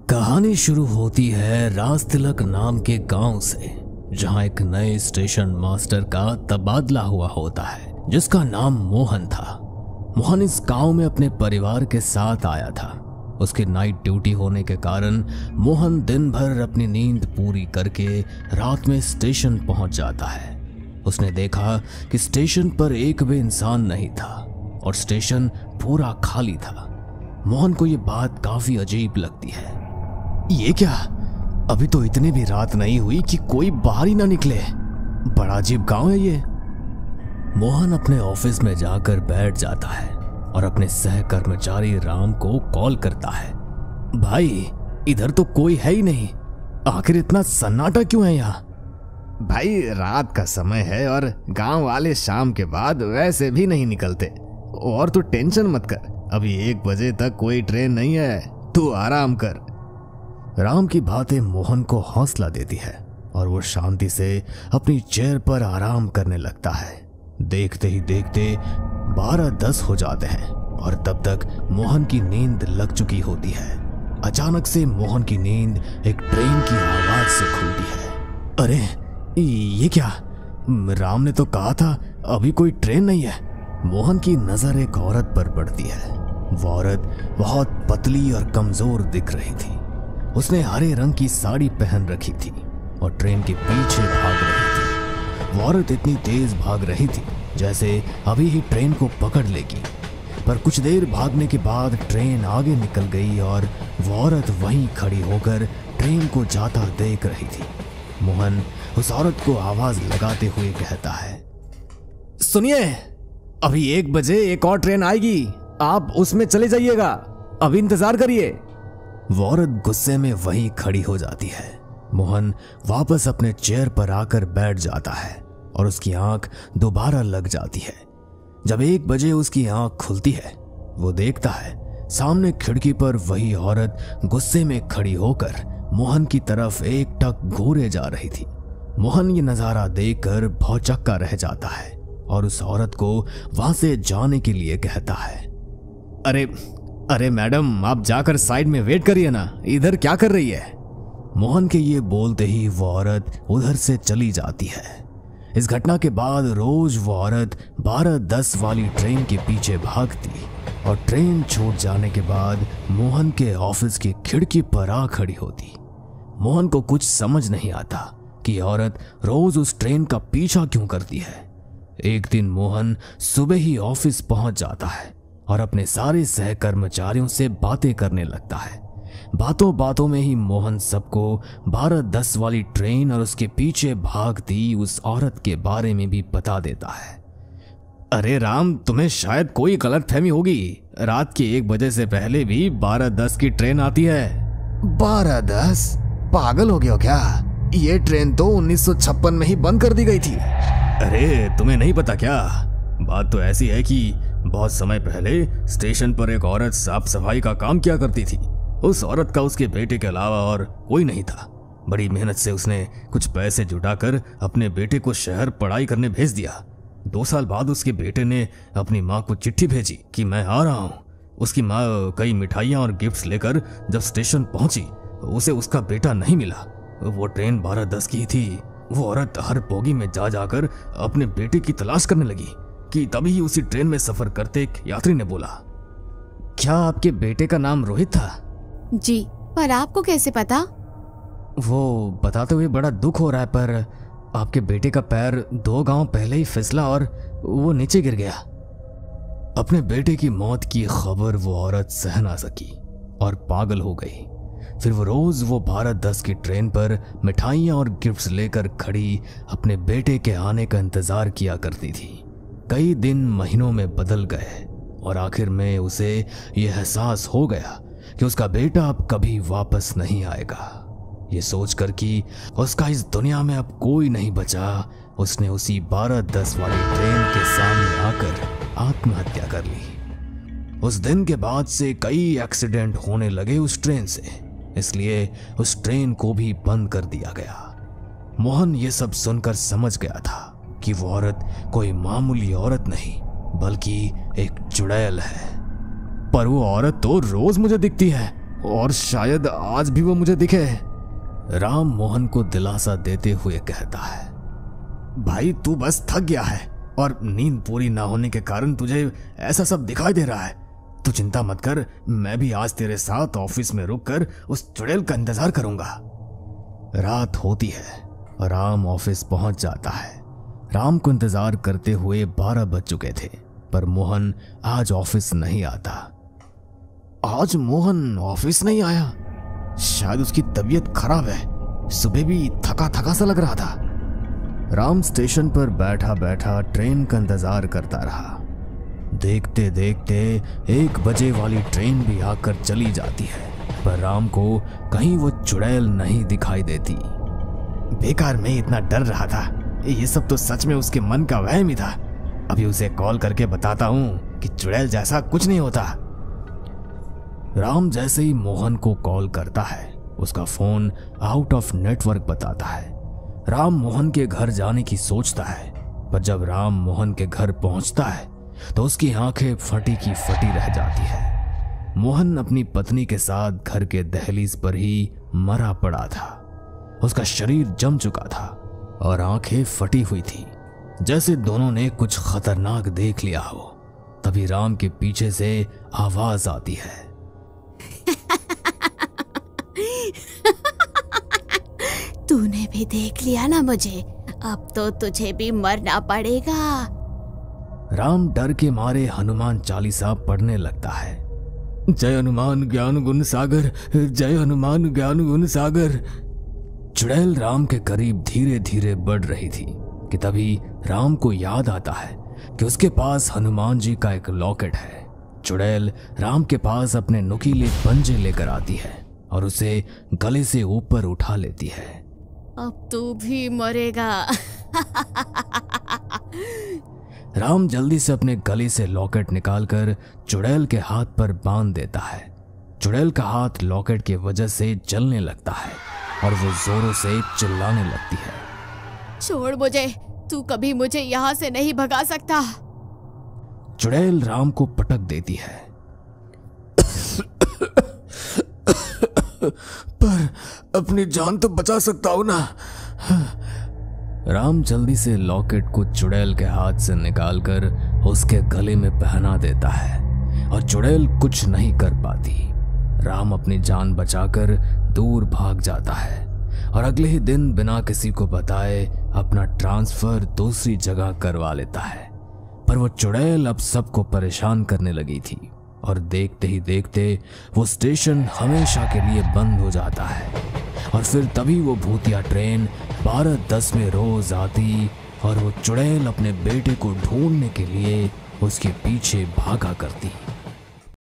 कहानी शुरू होती है राजतिलक नाम के गांव से, जहां एक नए स्टेशन मास्टर का तबादला हुआ होता है, जिसका नाम मोहन था। मोहन इस गांव में अपने परिवार के साथ आया था। उसकी नाइट ड्यूटी होने के कारण मोहन दिन भर अपनी नींद पूरी करके रात में स्टेशन पहुंच जाता है। उसने देखा कि स्टेशन पर एक भी इंसान नहीं था और स्टेशन पूरा खाली था। मोहन को यह बात काफी अजीब लगती है। ये क्या, अभी तो इतनी भी रात नहीं हुई कि कोई बाहर ही ना निकले। बड़ा अजीब गांव है ये। मोहन अपने ऑफिस में जाकर बैठ जाता है और अपने सह कर्मचारी राम को कॉल करता है। भाई, इधर तो कोई है ही नहीं, आखिर इतना सन्नाटा क्यों है यहाँ? भाई, रात का समय है और गांव वाले शाम के बाद वैसे भी नहीं निकलते। और तू टेंशन मत कर, अभी 1 बजे तक कोई ट्रेन नहीं है, तू आराम कर। राम की बातें मोहन को हौसला देती है और वो शांति से अपनी चेयर पर आराम करने लगता है। देखते ही देखते 12:10 हो जाते हैं और तब तक मोहन की नींद लग चुकी होती है। अचानक से मोहन की नींद एक ट्रेन की आवाज से खुलती है। अरे ये क्या, राम ने तो कहा था अभी कोई ट्रेन नहीं है। मोहन की नजर एक औरत पर पड़ती है। वो औरत बहुत पतली और कमजोर दिख रही थी। उसने हरे रंग की साड़ी पहन रखी थी और ट्रेन के पीछे भाग रही थी। वो औरत इतनी तेज भाग रही थी जैसे अभी ही ट्रेन को पकड़ लेगी, पर कुछ देर भागने के बाद ट्रेन आगे निकल गई और वो औरत वहीं खड़ी होकर ट्रेन को जाता देख रही थी। मोहन उस औरत को आवाज लगाते हुए कहता है, सुनिए, अभी 1 बजे एक और ट्रेन आएगी, आप उसमें चले जाइएगा, अभी इंतजार करिए। वो औरत गुस्से में वहीं खड़ी हो जाती है। मोहन वापस अपने चेयर पर आकर बैठ जाता है और उसकी आंख दोबारा लग जाती है। जब 1 बजे उसकी आंख खुलती है, वो देखता है सामने खिड़की पर वही औरत गुस्से में खड़ी होकर मोहन की तरफ एकटक घूरे जा रही थी। मोहन ये नजारा देखकर भौचक्का रह जाता है और उस औरत को वहां से जाने के लिए कहता है, अरे मैडम, आप जाकर साइड में वेट करिए ना, इधर क्या कर रही है? मोहन के ये बोलते ही वो औरत उधर से चली जाती है। इस घटना के बाद रोज वो औरत 12:10 वाली ट्रेन के पीछे भागती और ट्रेन छूट जाने के बाद मोहन के ऑफिस की खिड़की पर आ खड़ी होती। मोहन को कुछ समझ नहीं आता कि औरत रोज उस ट्रेन का पीछा क्यों करती है। एक दिन मोहन सुबह ही ऑफिस पहुंच जाता है और अपने सारे सहकर्मचारियों से बातें करने लगता है। बातों बातों में ही मोहन सबको 12:10 वाली ट्रेन और उसके पीछे भागती उस औरत के बारे में भी बता देता है। अरे राम, तुम्हें शायद कोई गलतफहमी होगी, रात के 1 बजे से पहले भी 12:10 की ट्रेन आती है। 12:10? पागल हो गए हो क्या? ये ट्रेन तो 1956 में ही बंद कर दी गई थी। अरे तुम्हें नहीं पता क्या? बात तो ऐसी है कि बहुत समय पहले स्टेशन पर एक औरत साफ सफाई का काम किया करती थी। उस औरत का उसके बेटे के अलावा और कोई नहीं था। बड़ी मेहनत से उसने कुछ पैसे जुटाकर अपने बेटे को शहर पढ़ाई करने भेज दिया। 2 साल बाद उसके बेटे ने अपनी माँ को चिट्ठी भेजी कि मैं आ रहा हूँ। उसकी माँ कई मिठाइयाँ और गिफ्ट्स लेकर जब स्टेशन पहुंची, उसे उसका बेटा नहीं मिला। वो ट्रेन 12:10 की थी। वो औरत हर बोगी में जा जाकर अपने बेटे की तलाश करने लगी कि तभी उसी ट्रेन में सफर करते एक यात्री ने बोला, क्या आपके बेटे का नाम रोहित था? जी, पर आपको कैसे पता? वो बताते हुए बड़ा दुख हो रहा है, पर आपके बेटे का पैर 2 गांव पहले ही फिसला और वो नीचे गिर गया। अपने बेटे की मौत की खबर वो औरत सह ना सकी और पागल हो गई। फिर वो रोज वो 12:10 की ट्रेन पर मिठाइयाँ और गिफ्ट्स लेकर खड़ी अपने बेटे के आने का इंतजार किया करती थी। कई दिन महीनों में बदल गए और आखिर में उसे यह एहसास हो गया कि उसका बेटा अब कभी वापस नहीं आएगा। ये सोचकर कि उसका इस दुनिया में अब कोई नहीं बचा, उसने उसी 12:10 वाली ट्रेन के सामने आकर आत्महत्या कर ली। उस दिन के बाद से कई एक्सीडेंट होने लगे उस ट्रेन से, इसलिए उस ट्रेन को भी बंद कर दिया गया। मोहन ये सब सुनकर समझ गया था कि वो औरत कोई मामूली औरत नहीं, बल्कि एक चुड़ैल है। पर वो औरत तो रोज मुझे दिखती है और शायद आज भी वो मुझे दिखे। राम मोहन को दिलासा देते हुए कहता है, भाई तू बस थक गया है और नींद पूरी ना होने के कारण तुझे ऐसा सब दिखाई दे रहा है। तू चिंता मत कर, मैं भी आज तेरे साथ ऑफिस में रुककर उस चुड़ैल का इंतजार करूंगा। रात होती है और राम ऑफिस पहुंच जाता है। राम को इंतजार करते हुए 12 बज चुके थे, पर मोहन आज ऑफिस नहीं आता। आज मोहन ऑफिस नहीं आया, शायद उसकी तबीयत खराब है। सुबह भी थका थका सा लग रहा था। राम स्टेशन पर बैठा बैठा ट्रेन का इंतजार करता रहा। देखते देखते 1 बजे वाली ट्रेन भी आकर चली जाती है, पर राम को कहीं वो चुड़ैल नहीं दिखाई देती। बेकार में इतना डर रहा था, ये सब तो सच में उसके मन का वहम ही था। अभी उसे कॉल करके बताता हूं कि चुड़ैल जैसा कुछ नहीं होता। राम जैसे ही मोहन को कॉल करता है, उसका फोन आउट ऑफ नेटवर्क बताता है। राम मोहन के घर जाने की सोचता है, पर जब राम मोहन के घर पहुंचता है तो उसकी आंखें फटी की फटी रह जाती है। मोहन अपनी पत्नी के साथ घर के दहलीज पर ही मरा पड़ा था। उसका शरीर जम चुका था और आंखें फटी हुई थी, जैसे दोनों ने कुछ खतरनाक देख लिया हो। तभी राम के पीछे से आवाज आती है, तूने भी देख लिया ना मुझे, अब तो तुझे भी मरना पड़ेगा। राम डर के मारे हनुमान चालीसा पढ़ने लगता है। जय हनुमान ज्ञान गुण सागर, जय हनुमान ज्ञान गुण सागर। चुड़ैल राम के करीब धीरे धीरे बढ़ रही थी कि तभी राम को याद आता है कि उसके पास हनुमान जी का एक लॉकेट है। चुड़ैल राम के पास अपने नुकीले पंजे लेकर आती है और उसे गले से ऊपर उठा लेती है। अब तू भी मरेगा। राम जल्दी से अपने गले से लॉकेट निकालकर चुड़ैल के हाथ पर बांध देता है। चुड़ैल का हाथ लॉकेट की वजह से जलने लगता है और वो जोरों से चिल्लाने लगती है, छोड़ मुझे, तू कभी मुझे यहाँ से नहीं भगा सकता। चुड़ैल राम को पटक देती है, पर अपनी जान तो बचा सकता हूं ना। राम जल्दी से लॉकेट को चुड़ैल के हाथ से निकालकर उसके गले में पहना देता है और चुड़ैल कुछ नहीं कर पाती। राम अपनी जान बचाकर दूर भाग जाता है और अगले ही दिन बिना किसी को बताए अपना ट्रांसफर दूसरी जगह करवा लेता है। पर वो चुड़ैल अब सबको परेशान करने लगी थी और देखते ही देखते वो स्टेशन हमेशा के लिए बंद हो जाता है। और फिर तभी वो भूतिया ट्रेन 12:10 में रोज आती और वो चुड़ैल अपने बेटे को ढूंढने के लिए उसके पीछे भागा करती।